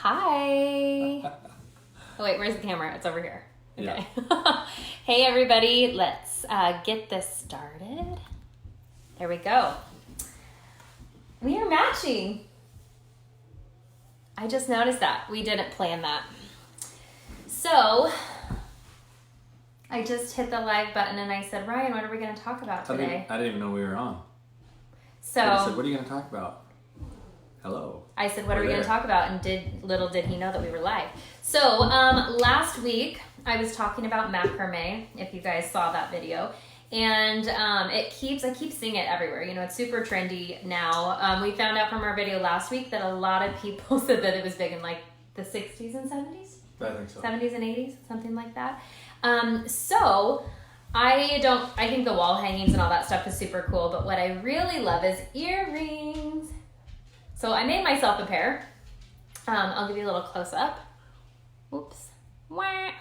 Hi. Oh, wait, where's the camera? It's over here. Okay. Yeah. Hey, everybody. Let's get this started. There we go. We are matching. I just noticed that. We didn't plan that. So, I just hit the live button and I said, Ryan, what are we going to talk about today? I didn't even know we were on. So, I said, what are you going to talk about? Hello. I said, what are we going to talk about? And little did he know that we were live. So, last week, I was talking about macrame, if you guys saw that video. And I keep seeing it everywhere. You know, it's super trendy now. We found out from our video last week that a lot of people said that it was big in like the 60s and 70s. I think so. 70s and 80s, something like that. So I think the wall hangings and all that stuff is super cool, but what I really love is earrings. So I made myself a pair. I'll give you a little close up. Oops. Wah.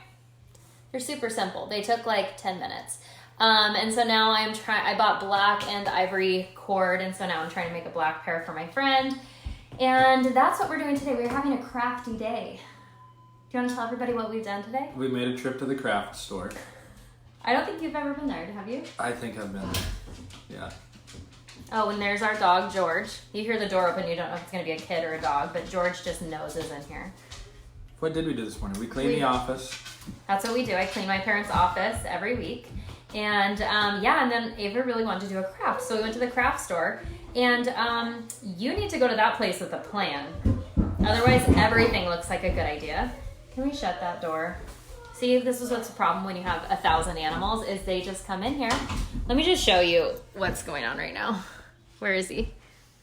They're super simple. They took like 10 minutes. And so now I bought black and ivory cord, and so now I'm trying to make a black pair for my friend. And that's what we're doing today. We're having a crafty day. Do you want to tell everybody what we've done today? We made a trip to the craft store. I don't think you've ever been there, have you? I think I've been there. Yeah. Oh, and there's our dog, George. You hear the door open, you don't know if it's going to be a kid or a dog, but George just noses in here. What did we do this morning? We cleaned the office. That's what we do. I clean my parents' office every week. And and then Ava really wanted to do a craft. So we went to the craft store. And you need to go to that place with a plan. Otherwise, everything looks like a good idea. Can we shut that door? See, this is what's the problem when you have 1,000 animals, is they just come in here. Let me just show you what's going on right now. Where is he?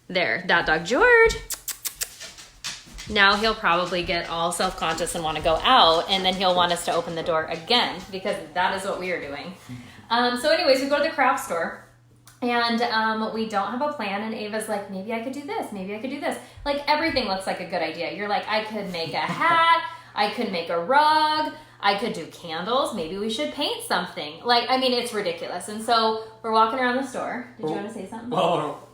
There, that dog, George. Now he'll probably get all self-conscious and want to go out, and then he'll want us to open the door again, because that is what we are doing. So anyways, we go to the craft store, and we don't have a plan, and Ava's like, maybe I could do this, maybe I could do this. Like, everything looks like a good idea. You're like, I could make a hat, I could make a rug, I could do candles, maybe we should paint something. Like, I mean, it's ridiculous. And so we're walking around the store. Did you want to say something? Well,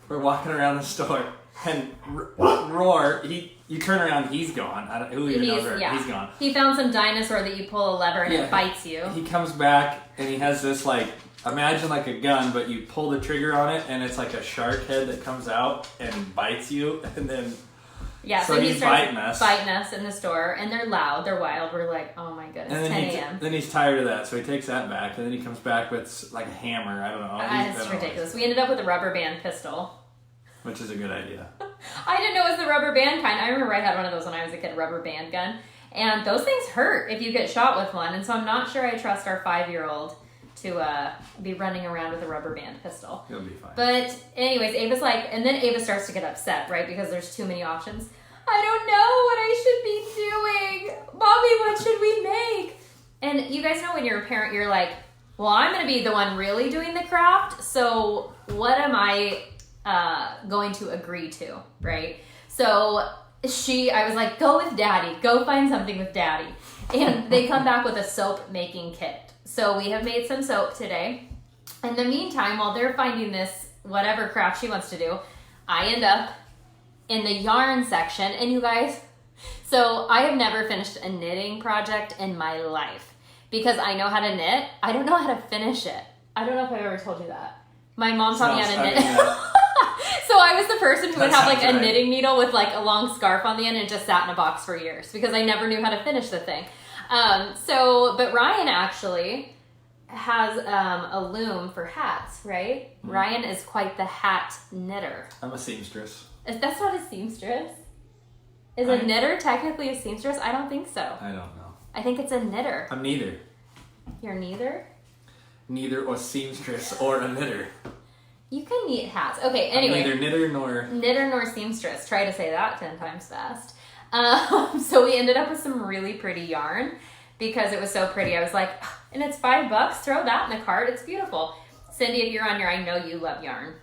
we're walking around the store, and Roar, you turn around, he's gone. Who even knows where he's gone. He found some dinosaur that you pull a lever and it bites you. He comes back, and he has this, like, imagine like a gun, but you pull the trigger on it, and it's like a shark head that comes out and bites you, and then... Yeah, so he starts biting us in the store, and they're loud, they're wild. We're like, oh my goodness, and 10 a.m. Then he's tired of that, so he takes that back, and then he comes back with like a hammer. I don't know. It's ridiculous. We ended up with a rubber band pistol. Which is a good idea. I didn't know it was the rubber band kind. I remember I had one of those when I was a kid, rubber band gun. And those things hurt if you get shot with one, and so I'm not sure I trust our 5-year-old to be running around with a rubber band pistol. He'll be fine. But anyways, Ava's like, and then Ava starts to get upset, right? Because there's too many options. I don't know what I should be doing. Mommy, what should we make? And you guys know when you're a parent, you're like, well, I'm going to be the one really doing the craft. So what am I going to agree to, right? So I was like, go with daddy. Go find something with daddy. And they come back with a soap making kit. So we have made some soap today. In the meantime, while they're finding this whatever craft she wants to do, I end up in the yarn section. And you guys, so I have never finished a knitting project in my life because I know how to knit. I don't know how to finish it. I don't know if I've ever told you that. My mom taught me how to knit. So I was the person who would have like a knitting needle with like a long scarf on the end and just sat in a box for years because I never knew how to finish the thing. But Ryan actually has a loom for hats, right? Mm-hmm. Ryan is quite the hat knitter. I'm a seamstress. That's not a seamstress. Is a knitter technically a seamstress? I don't think so. I don't know. I think it's a knitter. I'm neither. You're neither? Neither a seamstress or a knitter. You can knit hats. Okay, anyway. I'm neither Knitter nor seamstress. Try to say that 10 times fast. So we ended up with some really pretty yarn because it was so pretty. I was like, and it's $5. Throw that in the cart. It's beautiful. Cindy, if you're on here, I know you love yarn.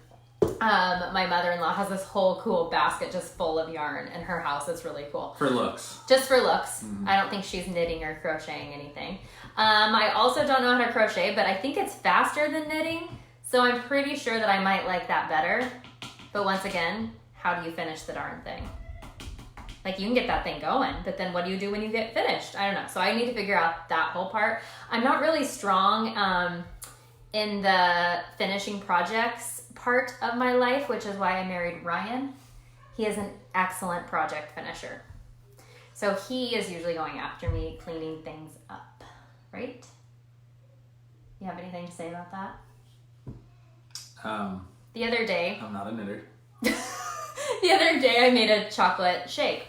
My mother-in-law has this whole cool basket just full of yarn in her house. It's really cool. For looks. Just for looks. Mm-hmm. I don't think she's knitting or crocheting anything. I also don't know how to crochet, but I think it's faster than knitting. So I'm pretty sure that I might like that better. But once again, how do you finish the darn thing? Like, you can get that thing going, but then what do you do when you get finished? I don't know. So I need to figure out that whole part. I'm not really strong in the finishing projects part of my life, which is why I married Ryan. He is an excellent project finisher. So he is usually going after me cleaning things up, right? You have anything to say about that? The other day... I'm not a knitter. The other day I made a chocolate shake.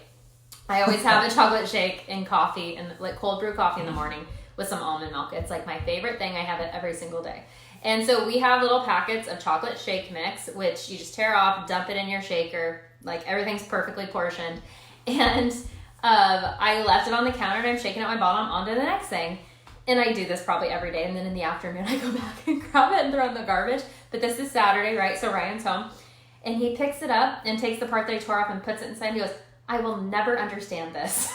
I always have a chocolate shake and coffee, and like cold brew coffee in the morning with some almond milk. It's like my favorite thing. I have it every single day. And so we have little packets of chocolate shake mix, which you just tear off, dump it in your shaker. Like, everything's perfectly portioned. And I left it on the counter, and I'm shaking out my bottom onto the next thing. And I do this probably every day. And then in the afternoon, I go back and grab it and throw it in the garbage. But this is Saturday, right? So Ryan's home. And he picks it up and takes the part that I tore off and puts it inside. And he goes, I will never understand this.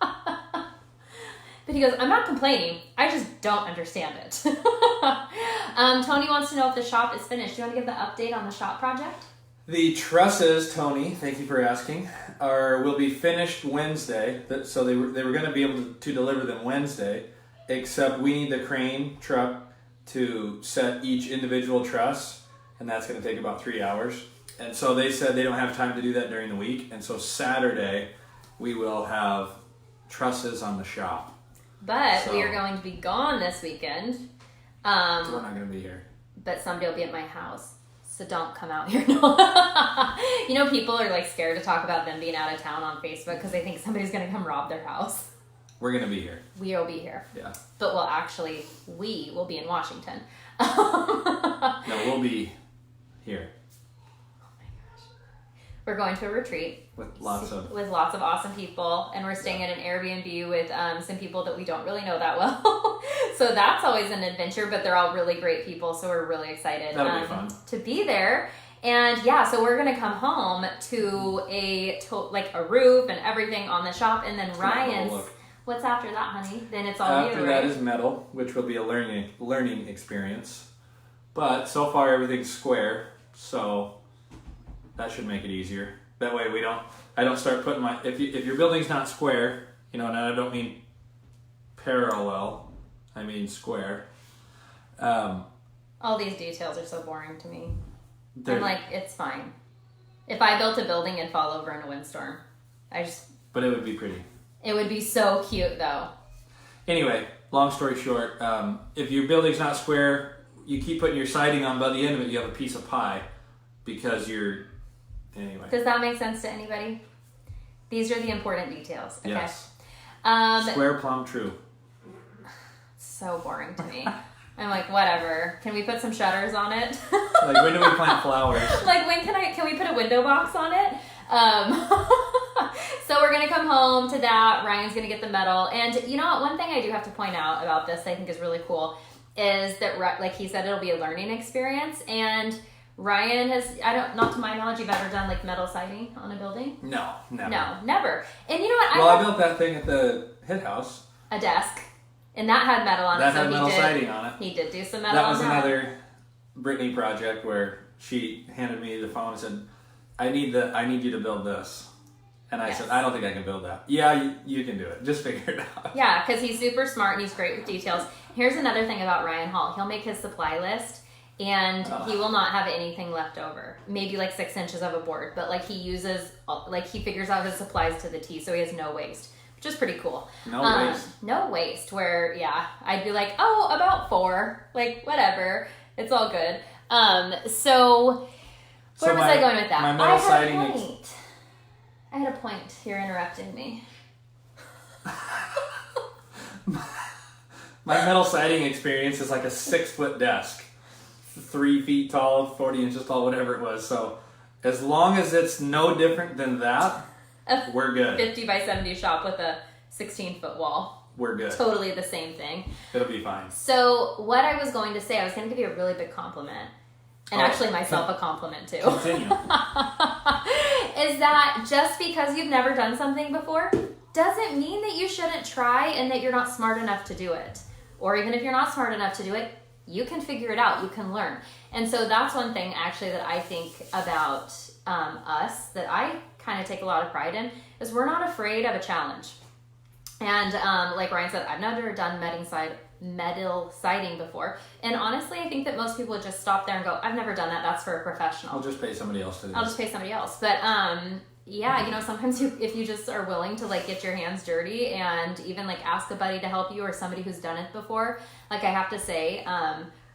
But he goes, I'm not complaining. I just don't understand it. Tony wants to know if the shop is finished. Do you want to give the update on the shop project? The trusses, Tony, thank you for asking, will be finished Wednesday. So they were going to be able to deliver them Wednesday, except we need the crane truck to set each individual truss, and that's going to take about 3 hours. And so they said they don't have time to do that during the week, and so Saturday we will have trusses on the shop. But we are going to be gone this weekend. So we're not going to be here. But somebody will be at my house. So don't come out here. You know, people are like scared to talk about them being out of town on Facebook because they think somebody's going to come rob their house. We're going to be here. We will be here. Yeah. But we will be in Washington. No, we'll be here. Oh my gosh. We're going to a retreat. With lots of awesome people. And we're staying at an Airbnb with some people that we don't really know that well. So that's always an adventure, but they're all really great people. So we're really excited That'll be fun. to be there. And yeah, so we're going to come home to a roof and everything on the shop. And then Ryan's... What's after that, honey? Then it's all after you, that right? is metal, which will be a learning experience. But so far everything's square, so that should make it easier. That way I don't start putting if your building's not square, and I don't mean parallel, I mean square. All these details are so boring to me. I'm like, it's fine. If I built a building, it'd fall over in a windstorm. But it would be pretty. It would be so cute, though. Anyway, long story short, if your building's not square, you keep putting your siding on, by the end of it, you have a piece of pie because anyway. Does that make sense to anybody? These are the important details. Okay? Yes. Square, plumb, true. So boring to me. I'm like, whatever. Can we put some shutters on it? Like, when do we plant flowers? Like, can we put a window box on it? So we're going to come home to that. Ryan's going to get the metal. And you know what? One thing I do have to point out about this I think is really cool is that, like he said, it'll be a learning experience. And Ryan has, not to my knowledge, you've ever done like metal siding on a building? No, never. No, never. And you know what? I built that thing at the Hit House. A desk. And that had metal on it. That had metal siding on it. He did do some metal on that. That was another Brittany project where she handed me the phone and said, I need you to build this. And I said, I don't think I can build that. Yeah, you can do it. Just figure it out. Yeah, because he's super smart and he's great with details. Here's another thing about Ryan Hall. He'll make his supply list and he will not have anything left over. Maybe like 6 inches of a board. But like he figures out his supplies to the T, so he has no waste. Which is pretty cool. No waste. No waste. Where, yeah, I'd be like, about 4. Like, whatever. It's all good. So where was I going with that? My metal siding. I had a point. You're interrupting me. My metal siding experience is like a 6-foot desk. 3 feet tall, 40 inches tall, whatever it was. So as long as it's no different than that, we're good. 50 by 70 shop with a 16-foot wall. We're good. Totally the same thing. It'll be fine. So what I was going to say, I was going to give you a really big compliment. And actually myself a compliment too. Continue. Is that just because you've never done something before doesn't mean that you shouldn't try and that you're not smart enough to do it. Or even if you're not smart enough to do it, you can figure it out. You can learn. And so that's one thing actually that I think about us that I kind of take a lot of pride in is we're not afraid of a challenge. And like Ryan said, I've never done metal siding before. And honestly, I think that most people would just stop there and go, I've never done that. That's for a professional. I'll just pay somebody else to do I'll just pay somebody else. But yeah, you know, sometimes if you just are willing to like get your hands dirty and even like ask a buddy to help you or somebody who's done it before, like I have to say,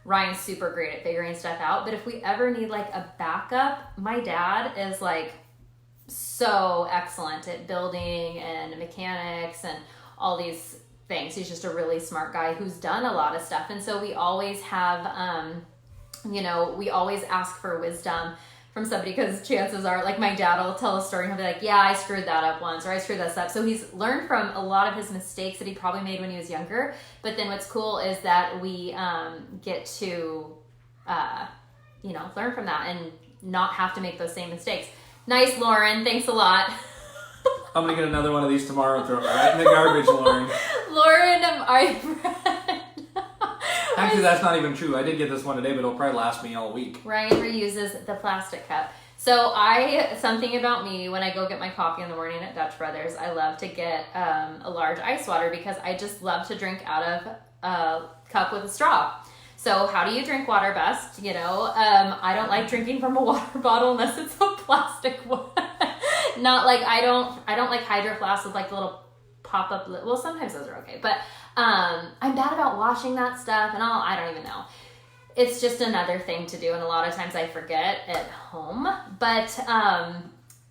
Ryan's super great at figuring stuff out. But if we ever need like a backup, my dad is like so excellent at building and mechanics and all these things. He's just a really smart guy who's done a lot of stuff. And so we always have, you know, we always ask for wisdom from somebody, because chances are, like, my dad will tell a story and he'll be like, yeah, I screwed that up once, or I screwed this up. So he's learned from a lot of his mistakes that he probably made when he was younger. But then what's cool is that we get to, you know, learn from that and not have to make those same mistakes. Nice, Lauren. Thanks a lot. I'm going to get another one of these tomorrow and throw it right in the garbage, Lauren. Lauren, our friend. Actually, that's not even true. I did get this one today, but it'll probably last me all week. Ryan reuses the plastic cup. So something about me, when I go get my coffee in the morning at Dutch Brothers, I love to get a large ice water because I just love to drink out of a cup with a straw. So how do you drink water best? You know, I don't like drinking from a water bottle unless it's a plastic one. Not like, I don't like Hydro Flask with like the little pop-up, well, sometimes those are okay, but I'm bad about washing that stuff and I don't even know. It's just another thing to do, and a lot of times I forget at home. But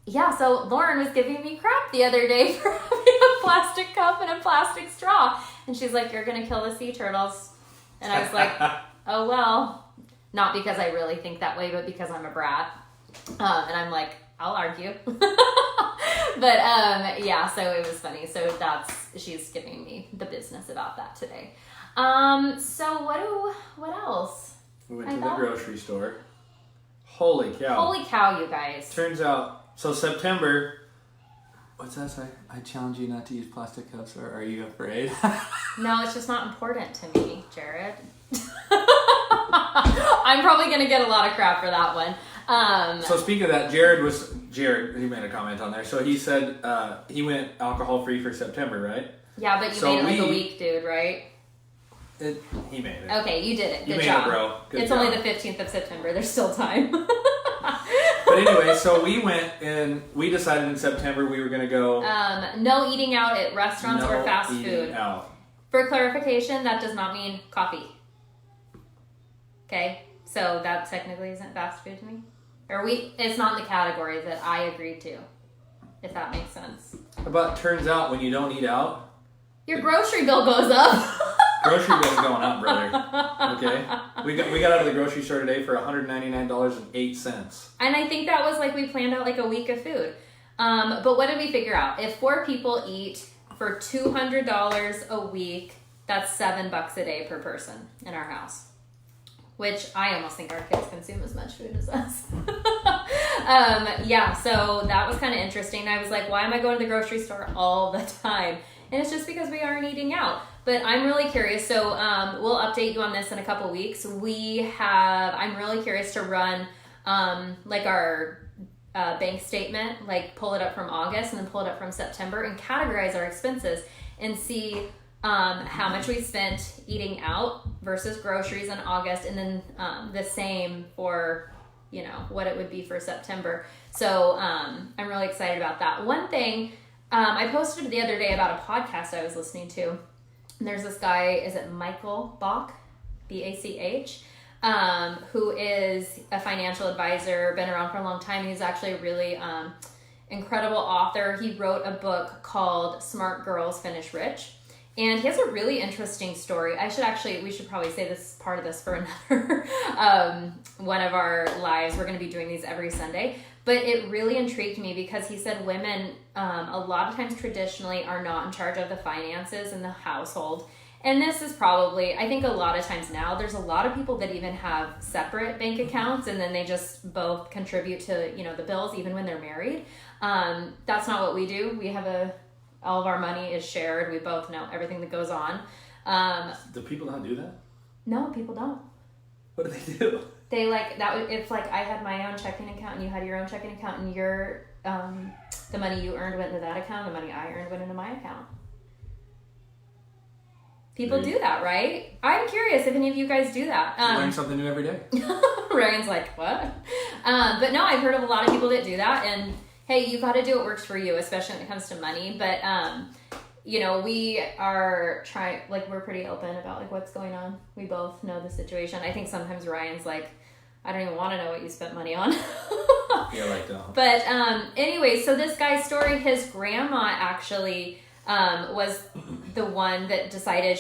yeah, so Lauren was giving me crap the other day for having a plastic cup and a plastic straw, and she's like, you're gonna kill the sea turtles. And I was like, oh well, not because I really think that way, but because I'm a brat. And I'm like, I'll argue. But yeah, so it was funny. So she's giving me the business about that today. So what else? We went to the grocery store. Holy cow. Holy cow, you guys. Turns out, so September, what's that say? I challenge you not to use plastic cups, or are you afraid? No, it's just not important to me, Jared. I'm probably going to get a lot of crap for that one. So speaking of that, Jared, he made a comment on there. So he said he went alcohol-free for September, right? Yeah, but you made it like a week, dude, right? He made it. Okay, you did it. Good you job. Made it, bro. Good it's job. only the 15th of September. There's still time. But anyway, so we went and we decided in September we were going to go... no eating out at restaurants or fast food. Out. For clarification, that does not mean coffee. Okay? So that technically isn't fast food to me. It's not in the category that I agreed to, if that makes sense. But turns out when you don't eat out... Your grocery bill goes up. Grocery bill's going up, brother. Okay? We got out of the grocery store today for $199.08. And I think that was like we planned out like a week of food. But what did we figure out? If 4 people eat for $200 a week, that's $7 a day per person in our house. Which I almost think our kids consume as much food as us. Yeah, so that was kind of interesting. I was like, why am I going to the grocery store all the time? And it's just because we aren't eating out. But I'm really curious. So we'll update you on this in a couple weeks. I'm really curious to run like our bank statement, like pull it up from August and then pull it up from September and categorize our expenses and see how much we spent eating out versus groceries in August, and then the same for, you know, what it would be for September. So I'm really excited about that. One thing I posted the other day about a podcast I was listening to. And there's this guy, is it Michael Bach, B-A-C-H, who is a financial advisor, been around for a long time. He's actually a really incredible author. He wrote a book called Smart Girls Finish Rich. And he has a really interesting story. We should probably say this part of this for another one of our lives. We're going to be doing these every Sunday. But it really intrigued me because he said women, a lot of times traditionally, are not in charge of the finances in the household. And this is probably, I think a lot of times now, there's a lot of people that even have separate bank accounts and then they just both contribute to, you know, the bills even when they're married. That's not what we do. We have all of our money is shared. We both know everything that goes on. Do people not do that? No, people don't. What do they do? They like that. If like I had my own checking account and you had your own checking account, and your the money you earned went into that account, the money I earned went into my account. People do that, right? I'm curious if any of you guys do that. Learn something new every day. Ryan's like, what? But no, I've heard of a lot of people that do that. And hey, you got to do what works for you, especially when it comes to money. But, you know, we are trying, like, we're pretty open about, like, what's going on. We both know the situation. I think sometimes Ryan's like, I don't even want to know what you spent money on. Yeah, like that. But anyway, so this guy's story, his grandma actually was the one that decided,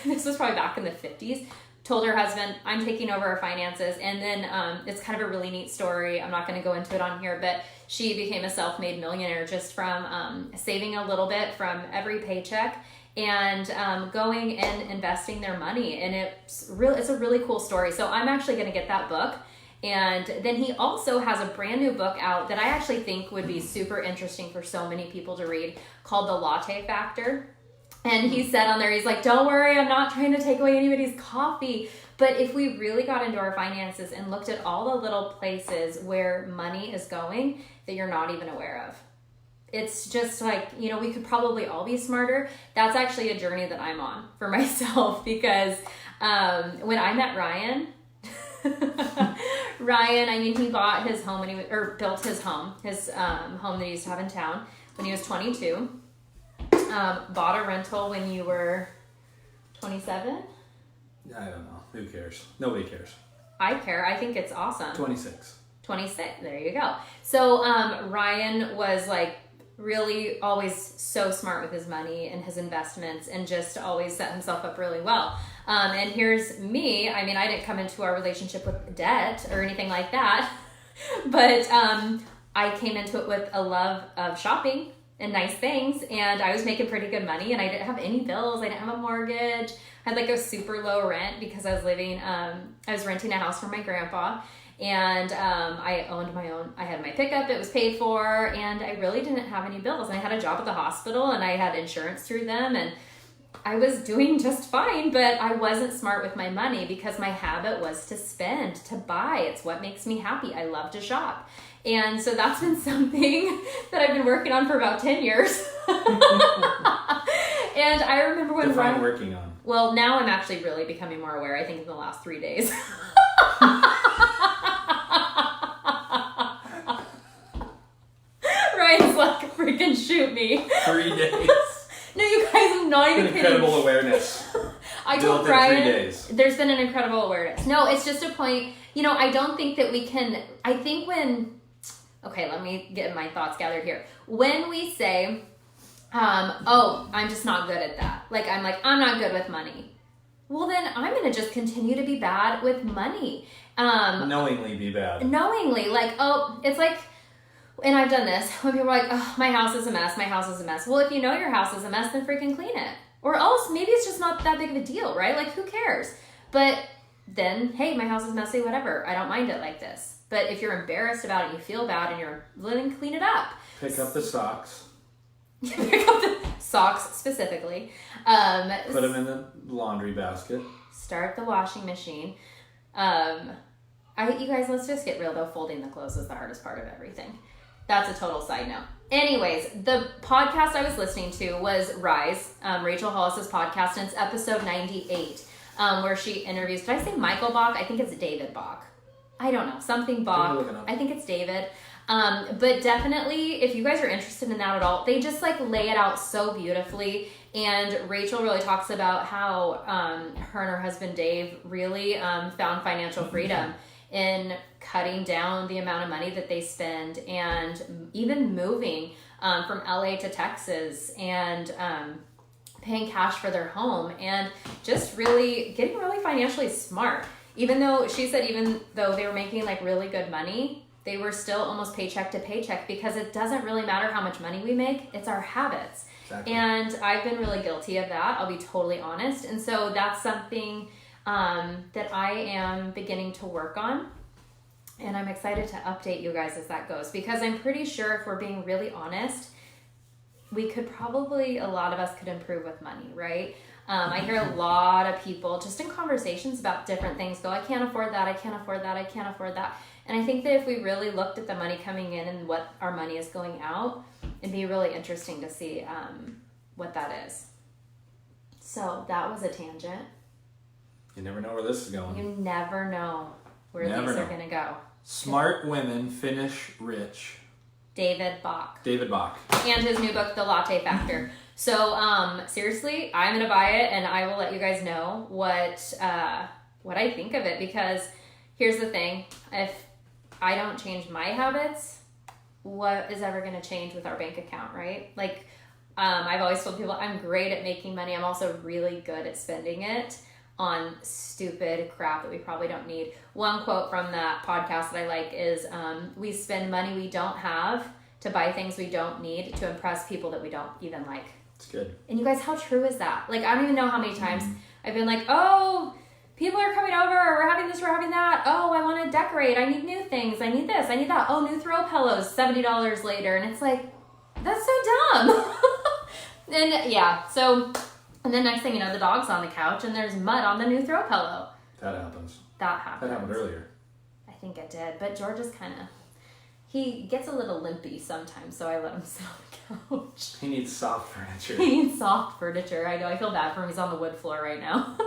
this was probably back in the 50s, told her husband, I'm taking over our finances. And then it's kind of a really neat story. I'm not going to go into it on here, but she became a self-made millionaire just from saving a little bit from every paycheck and going and investing their money. And it's a really cool story. So I'm actually going to get that book. And then he also has a brand new book out that I actually think would be super interesting for so many people to read, called The Latte Factor. And he said on there, he's like, don't worry, I'm not trying to take away anybody's coffee. But if we really got into our finances and looked at all the little places where money is going that you're not even aware of, it's just like, you know, we could probably all be smarter. That's actually a journey that I'm on for myself, because when I met Ryan, I mean, he bought his home built his home that he used to have in town when he was 22. Bought a rental when you were 27? I don't know. Who cares? Nobody cares. I care. I think it's awesome. 26. 26. There you go. So Ryan was like really always so smart with his money and his investments, and just always set himself up really well. And here's me. I mean, I didn't come into our relationship with debt or anything like that, but I came into it with a love of shopping and nice things, and I was making pretty good money, and I didn't have any bills. I didn't have a mortgage. I had like a super low rent because I was renting a house from my grandpa, and I owned my own. I had my pickup, it was paid for, and I really didn't have any bills. And I had a job at the hospital, and I had insurance through them, and I was doing just fine, but I wasn't smart with my money because my habit was to spend, to buy. It's what makes me happy. I love to shop. And so that's been something that I've been working on for about 10 years. And I remember when Define working on. Well, now I'm actually really becoming more aware, I think, in the last 3 days. Ryan's like, freaking shoot me. 3 days. No, you guys, I'm not even kidding. Incredible awareness. I told Ryan, there's been an incredible awareness. No, it's just a point, you know, I don't think that we can, I think okay, let me get my thoughts gathered here. When we say, oh, I'm just not good at that. Like, I'm not good with money. Well, then I'm going to just continue to be bad with money. Knowingly be bad. Knowingly. Like, oh, it's like, and I've done this, when people are like, oh, my house is a mess, my house is a mess. Well, if you know your house is a mess, then freaking clean it. Or else maybe it's just not that big of a deal, right? Like, who cares? But then, hey, my house is messy, whatever. I don't mind it like this. But if you're embarrassed about it, you feel bad, and you're willing to clean it up. Pick up the socks. Pick up the socks specifically. Put them in the laundry basket. Start the washing machine. You guys, let's just get real though. Folding the clothes is the hardest part of everything. That's a total side note. Anyways, the podcast I was listening to was Rise, Rachel Hollis's podcast, and it's episode 98, where she interviews, did I say Michael Bach? I think it's David Bach. I don't know, something Bach. I think it's David. But definitely, if you guys are interested in that at all, they just like lay it out so beautifully. And Rachel really talks about how her and her husband Dave really found financial freedom in cutting down the amount of money that they spend, and even moving from LA to Texas, and paying cash for their home, and just really getting really financially smart. Even though she said, even though they were making like really good money, they were still almost paycheck to paycheck, because it doesn't really matter how much money we make, it's our habits. Exactly. And I've been really guilty of that, I'll be totally honest. And so that's something that I am beginning to work on. And I'm excited to update you guys as that goes, because I'm pretty sure if we're being really honest, we could probably, a lot of us could improve with money, right? I hear a lot of people just in conversations about different things go, I can't afford that, I can't afford that, I can't afford that. And I think that if we really looked at the money coming in and what our money is going out, it'd be really interesting to see what that is. So that was a tangent. You never know where this is going. You never know where these are going to go. Smart Women Finish Rich. David Bach. And his new book, The Latte Factor. So seriously, I'm going to buy it and I will let you guys know what I think of it, because here's the thing. If I don't change my habits, what is ever going to change with our bank account, right? Like, I've always told people I'm great at making money. I'm also really good at spending it on stupid crap that we probably don't need. One quote from that podcast that I like is, we spend money we don't have to buy things we don't need to impress people that we don't even like. It's good. And you guys, how true is that? Like, I don't even know how many times I've been like, oh, people are coming over, we're having this, we're having that. Oh, I want to decorate. I need new things. I need this. I need that. Oh, new throw pillows, $70 later. And it's like, that's so dumb. And yeah, so, and then next thing you know, the dog's on the couch and there's mud on the new throw pillow. That happens. That happens. That happened earlier. I think it did. But George is kind of, he gets a little limpy sometimes, so I let him sit on the couch. He needs soft furniture. He needs soft furniture. I know. I feel bad for him. He's on the wood floor right now.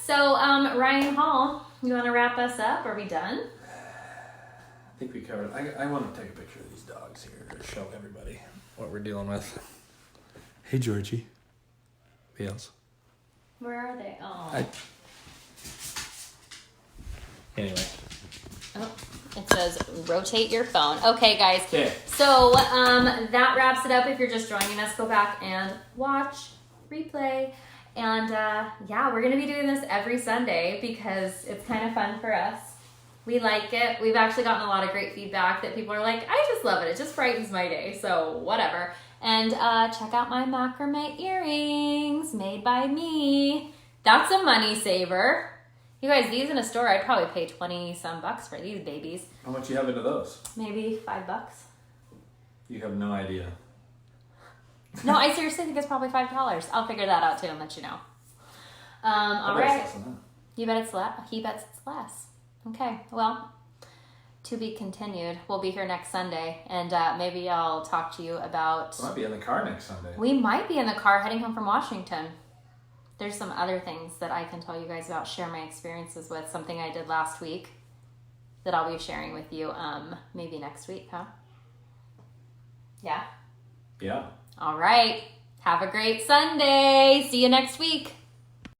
So, Ryan Hall, you want to wrap us up? Are we done? I think we covered it. I want to take a picture of these dogs here to show everybody what we're dealing with. Hey, Georgie. Bales. Where are they? Oh. Anyway. Oh, it says rotate your phone. Okay, guys. Okay. So that wraps it up. If you're just joining us, go back and watch, replay. And yeah, we're going to be doing this every Sunday because it's kind of fun for us. We like it. We've actually gotten a lot of great feedback that people are like, I just love it. It just brightens my day. So whatever. And check out my macrame earrings made by me. That's a money saver. You guys, these in a store, I'd probably pay 20 some bucks for these babies. How much you have into those? Maybe $5. You have no idea. No, I seriously think it's probably $5. I'll figure that out too and let you know. All right. You bet it's less. He bets it's less. Okay. Well, to be continued. We'll be here next Sunday, and maybe I'll talk to you about. We might be in the car next Sunday. We might be in the car heading home from Washington. There's some other things that I can tell you guys about, share my experiences with, something I did last week that I'll be sharing with you maybe next week, huh? Yeah? Yeah. All right. Have a great Sunday. See you next week.